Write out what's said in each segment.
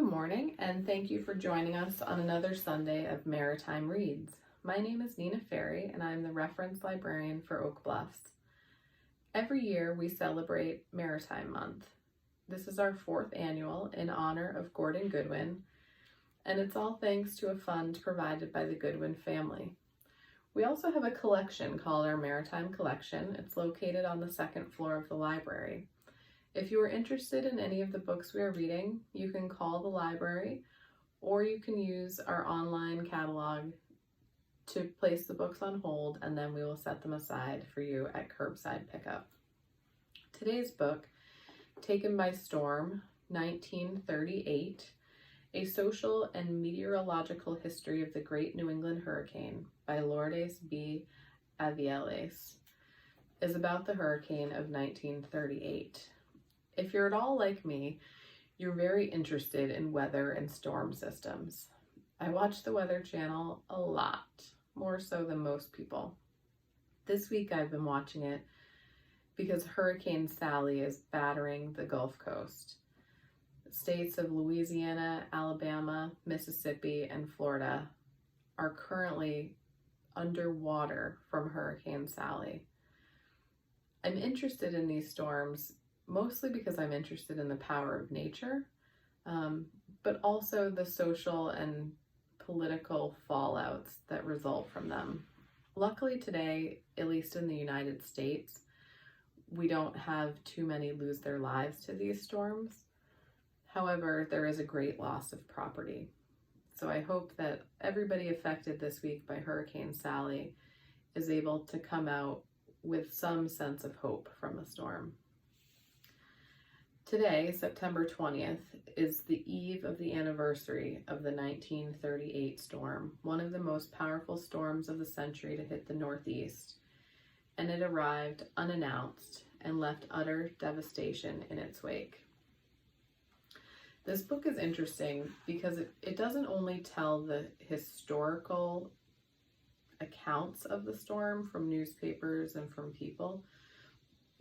Good morning, and thank you for joining us on another Sunday of Maritime Reads. My name is Nina Ferry, and I'm the Reference Librarian for Oak Bluffs. Every year we celebrate Maritime Month. This is our fourth annual in honor of Gordon Goodwin, and it's all thanks to a fund provided by the Goodwin family. We also have a collection called our Maritime Collection. It's located on the second floor of the library. If you are interested in any of the books we are reading, you can call the library or you can use our online catalog to place the books on hold, and then we will set them aside for you at curbside pickup. Today's book, Taken by Storm, 1938, A Social and Meteorological History of the Great New England Hurricane by Lourdes B. Aviles, is about the hurricane of 1938. If you're at all like me, you're very interested in weather and storm systems. I watch the Weather Channel a lot, more so than most people. This week I've been watching it because Hurricane Sally is battering the Gulf Coast. States of Louisiana, Alabama, Mississippi, and Florida are currently underwater from Hurricane Sally. I'm interested in these storms mostly because I'm interested in the power of nature, but also the social and political fallouts that result from them. Luckily today, at least in the United States, we don't have too many lose their lives to these storms. However, there is a great loss of property. So I hope that everybody affected this week by Hurricane Sally is able to come out with some sense of hope from the storm. Today, September 20th, is the eve of the anniversary of the 1938 storm, one of the most powerful storms of the century to hit the Northeast, and it arrived unannounced and left utter devastation in its wake. This book is interesting because it doesn't only tell the historical accounts of the storm from newspapers and from people,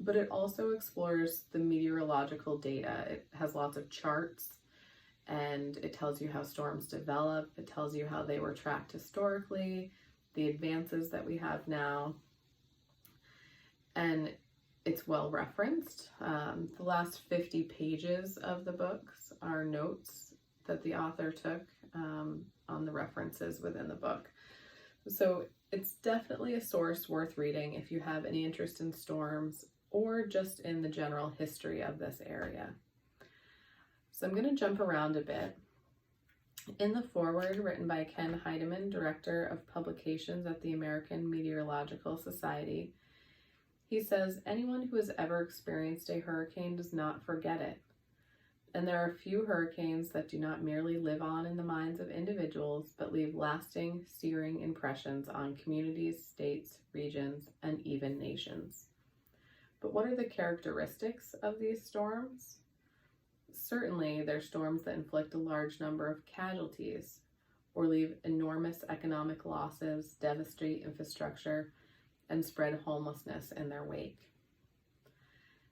but it also explores the meteorological data. It has lots of charts, and it tells you how storms develop. It tells you how they were tracked historically, the advances that we have now, and it's well referenced. The last 50 pages of the books are notes that the author took on the references within the book. So it's definitely a source worth reading if you have any interest in storms or just in the general history of this area. So I'm going to jump around a bit. In the foreword, written by Ken Heidemann, Director of Publications at the American Meteorological Society, he says, "Anyone who has ever experienced a hurricane does not forget it. And there are few hurricanes that do not merely live on in the minds of individuals, but leave lasting, searing impressions on communities, states, regions, and even nations." But what are the characteristics of these storms? Certainly, they're storms that inflict a large number of casualties or leave enormous economic losses, devastate infrastructure, and spread homelessness in their wake.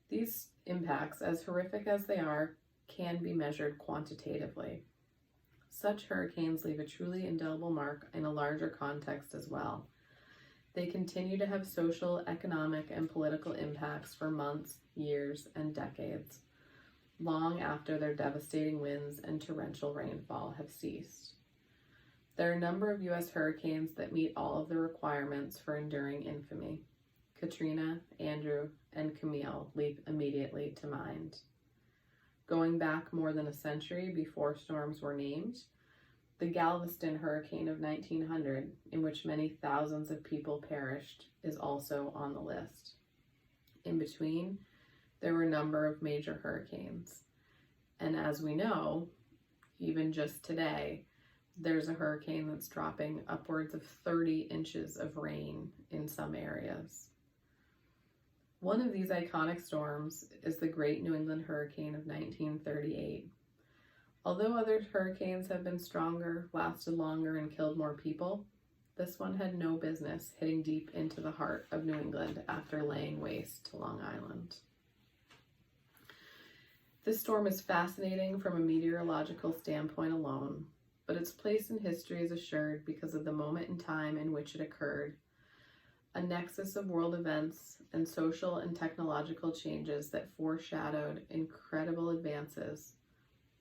These impacts, as horrific as they are, can be measured quantitatively. Such hurricanes leave a truly indelible mark in a larger context as well. They continue to have social, economic, and political impacts for months, years, and decades, long after their devastating winds and torrential rainfall have ceased. There are a number of U.S. hurricanes that meet all of the requirements for enduring infamy. Katrina, Andrew, and Camille leap immediately to mind. Going back more than a century before storms were named, the Galveston hurricane of 1900, in which many thousands of people perished, is also on the list. In between, there were a number of major hurricanes. And as we know, even just today, there's a hurricane that's dropping upwards of 30 inches of rain in some areas. One of these iconic storms is the Great New England Hurricane of 1938. Although other hurricanes have been stronger, lasted longer, and killed more people, this one had no business hitting deep into the heart of New England after laying waste to Long Island. This storm is fascinating from a meteorological standpoint alone, but its place in history is assured because of the moment in time in which it occurred, a nexus of world events and social and technological changes that foreshadowed incredible advances,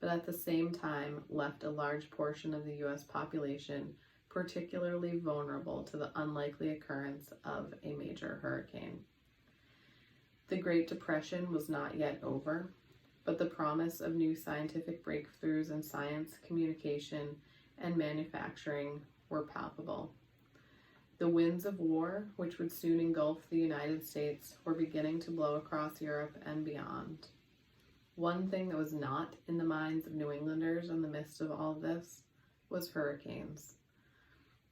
but at the same time left a large portion of the U.S. population particularly vulnerable to the unlikely occurrence of a major hurricane. The Great Depression was not yet over, but the promise of new scientific breakthroughs in science, communication, and manufacturing were palpable. The winds of war, which would soon engulf the United States, were beginning to blow across Europe and beyond. One thing that was not in the minds of New Englanders in the midst of all this was hurricanes.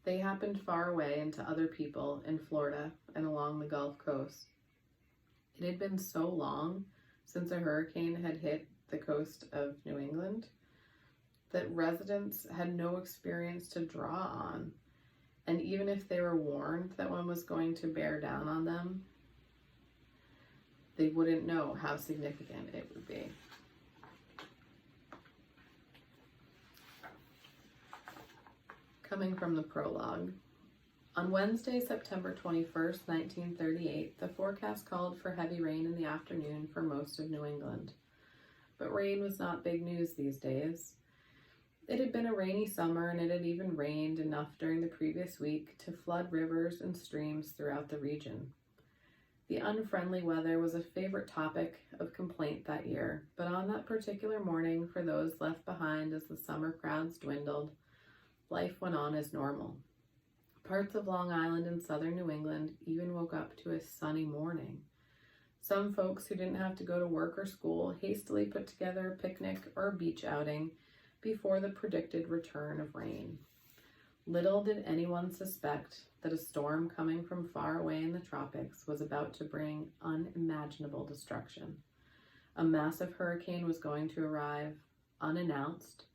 They happened far away and to other people in Florida and along the Gulf Coast. It had been so long since a hurricane had hit the coast of New England that residents had no experience to draw on. And even if they were warned that one was going to bear down on them, they wouldn't know how significant it would be. Coming from the prologue. On Wednesday, September 21st, 1938, the forecast called for heavy rain in the afternoon for most of New England. But rain was not big news these days. It had been a rainy summer, and it had even rained enough during the previous week to flood rivers and streams throughout the region. The unfriendly weather was a favorite topic of complaint that year, but on that particular morning, for those left behind as the summer crowds dwindled, life went on as normal. Parts of Long Island and southern New England even woke up to a sunny morning. Some folks who didn't have to go to work or school hastily put together a picnic or a beach outing before the predicted return of rain. Little did anyone suspect that a storm coming from far away in the tropics was about to bring unimaginable destruction. A massive hurricane was going to arrive unannounced,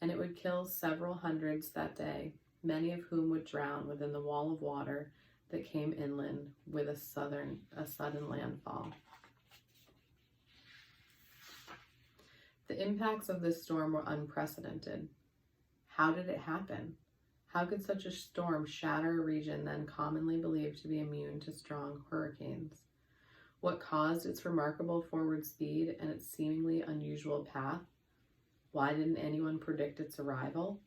and it would kill several hundreds that day, many of whom would drown within the wall of water that came inland with a sudden landfall. The impacts of this storm were unprecedented. How did it happen? How could such a storm shatter a region then commonly believed to be immune to strong hurricanes? What caused its remarkable forward speed and its seemingly unusual path? Why didn't anyone predict its arrival?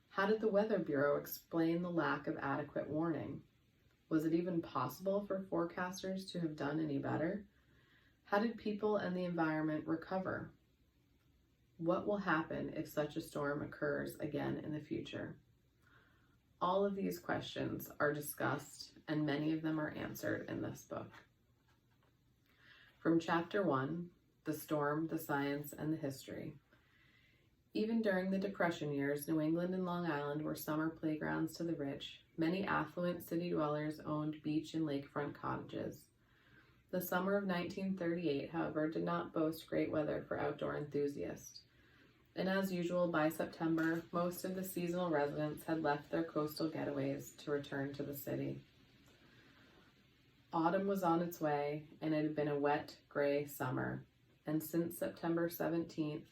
How did the Weather Bureau explain the lack of adequate warning? Was it even possible for forecasters to have done any better? How did people and the environment recover? What will happen if such a storm occurs again in the future? All of these questions are discussed, and many of them are answered in this book. From Chapter 1, The Storm, the Science, and the History. Even during the Depression years, New England and Long Island were summer playgrounds to the rich. Many affluent city dwellers owned beach and lakefront cottages. The summer of 1938, however, did not boast great weather for outdoor enthusiasts. And as usual, by September, most of the seasonal residents had left their coastal getaways to return to the city. Autumn was on its way, and it had been a wet, gray summer. And since September 17th,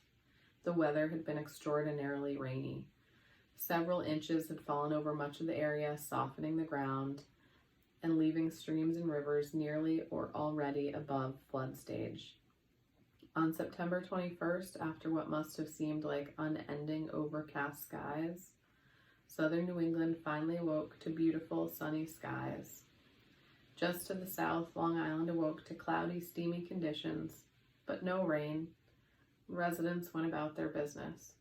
the weather had been extraordinarily rainy. Several inches had fallen over much of the area, softening the ground and leaving streams and rivers nearly or already above flood stage. On September 21st, after what must have seemed like unending overcast skies, southern New England finally awoke to beautiful sunny skies. Just to the south, Long Island awoke to cloudy, steamy conditions, but no rain. Residents went about their business.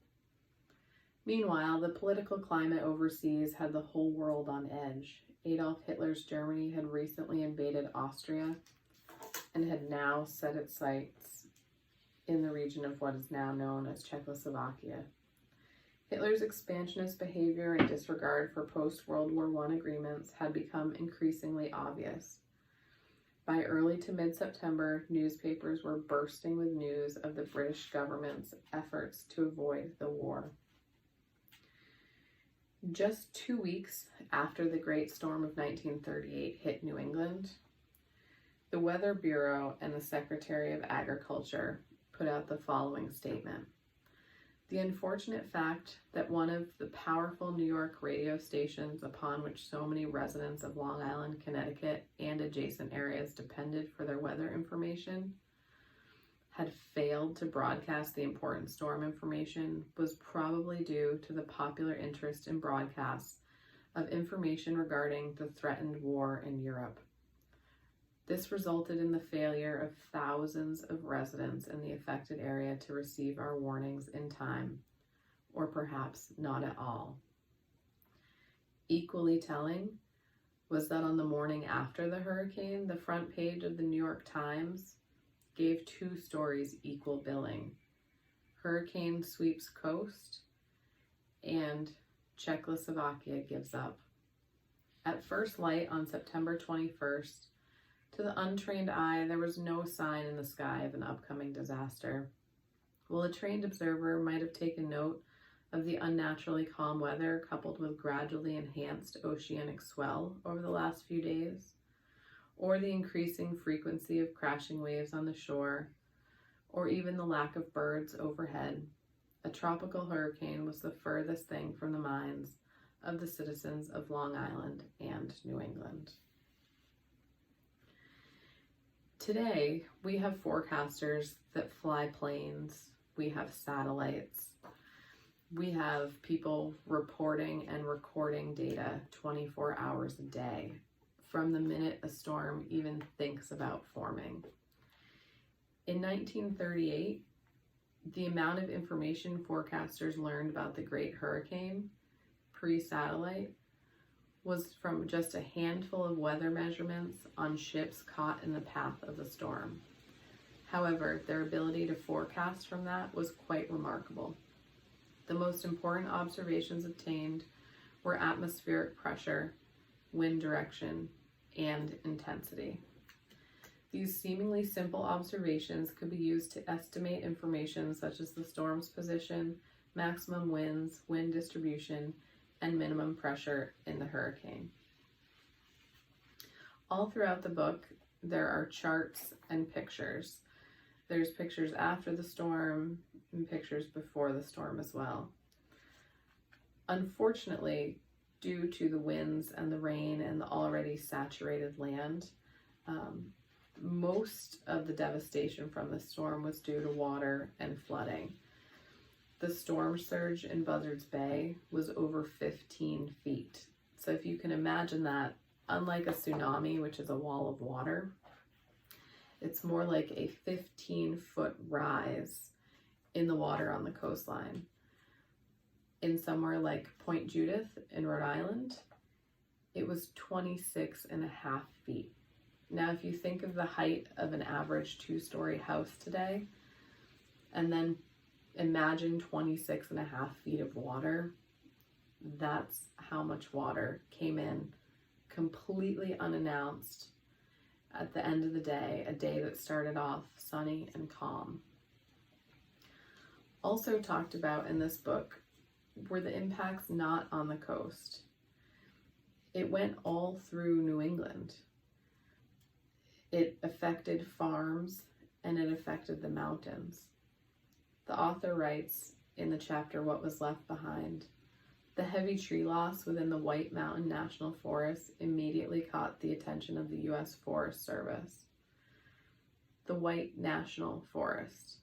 Meanwhile, the political climate overseas had the whole world on edge. Adolf Hitler's Germany had recently invaded Austria and had now set its sights in the region of what is now known as Czechoslovakia. Hitler's expansionist behavior and disregard for post-World War I agreements had become increasingly obvious. By early to mid-September, newspapers were bursting with news of the British government's efforts to avoid the war. Just 2 weeks after the Great Storm of 1938 hit New England, the Weather Bureau and the Secretary of Agriculture put out the following statement. The unfortunate fact that one of the powerful New York radio stations upon which so many residents of Long Island, Connecticut, and adjacent areas depended for their weather information had failed to broadcast the important storm information was probably due to the popular interest in broadcasts of information regarding the threatened war in Europe. This resulted in the failure of thousands of residents in the affected area to receive our warnings in time, or perhaps not at all. Equally telling was that on the morning after the hurricane, the front page of the New York Times gave two stories equal billing: Hurricane sweeps coast and Czechoslovakia gives up. At first light on September 21st, to the untrained eye, there was no sign in the sky of an upcoming disaster. While a trained observer might have taken note of the unnaturally calm weather coupled with gradually enhanced oceanic swell over the last few days, or the increasing frequency of crashing waves on the shore, or even the lack of birds overhead, a tropical hurricane was the furthest thing from the minds of the citizens of Long Island and New England. Today, we have forecasters that fly planes, we have satellites, we have people reporting and recording data 24 hours a day, from the minute a storm even thinks about forming. In 1938, the amount of information forecasters learned about the Great Hurricane, pre-satellite, was from just a handful of weather measurements on ships caught in the path of the storm. However, their ability to forecast from that was quite remarkable. The most important observations obtained were atmospheric pressure, wind direction, and intensity. These seemingly simple observations could be used to estimate information such as the storm's position, maximum winds, wind distribution, and minimum pressure in the hurricane. All throughout the book, there are charts and pictures. There's pictures after the storm and pictures before the storm as well. Unfortunately, due to the winds and the rain and the already saturated land, most of the devastation from the storm was due to water and flooding. The storm surge in Buzzards Bay was over 15 feet. So if you can imagine that, unlike a tsunami, which is a wall of water, it's more like a 15-foot rise in the water on the coastline. In somewhere like Point Judith in Rhode Island, it was 26.5 feet. Now, if you think of the height of an average 2-story house today, and then imagine 26.5 feet of water, that's how much water came in completely unannounced at the end of the day, a day that started off sunny and calm. Also talked about in this book were the impacts not on the coast. It went all through New England. It affected farms and it affected the mountains. The author writes in the chapter, What Was Left Behind, the heavy tree loss within the White Mountain National Forest immediately caught the attention of the U.S. Forest Service. The White National Forest.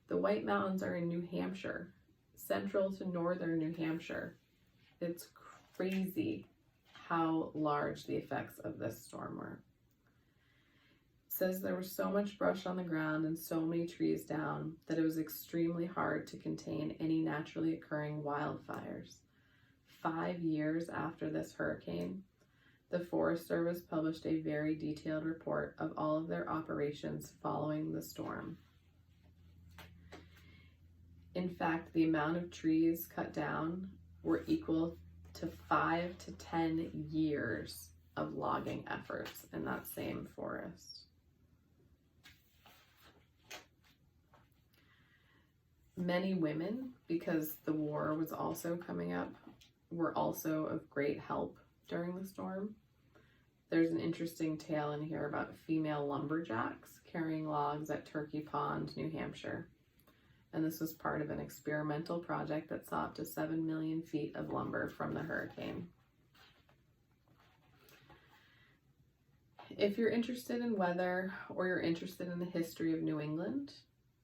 The White Mountains are in New Hampshire, central to northern New Hampshire. It's crazy how large the effects of this storm were. Says there was so much brush on the ground and so many trees down that it was extremely hard to contain any naturally occurring wildfires. 5 years after this hurricane, the Forest Service published a very detailed report of all of their operations following the storm. In fact, the amount of trees cut down were equal to 5 to 10 years of logging efforts in that same forest. Many women, because the war was also coming up, were also of great help during the storm. There's an interesting tale in here about female lumberjacks carrying logs at Turkey Pond, New Hampshire. And this was part of an experimental project that saw up to 7 million feet of lumber from the hurricane. If you're interested in weather or you're interested in the history of New England,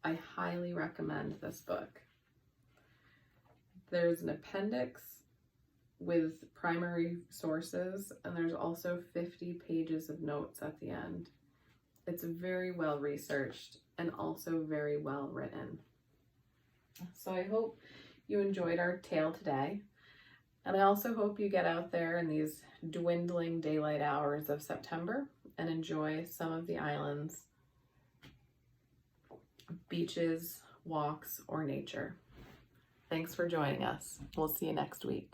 I highly recommend this book. There's an appendix with primary sources, and there's also 50 pages of notes at the end. It's very well researched and also very well written. So I hope you enjoyed our tale today, and I also hope you get out there in these dwindling daylight hours of September and enjoy some of the island's beaches, walks, or nature. Thanks for joining us. We'll see you next week.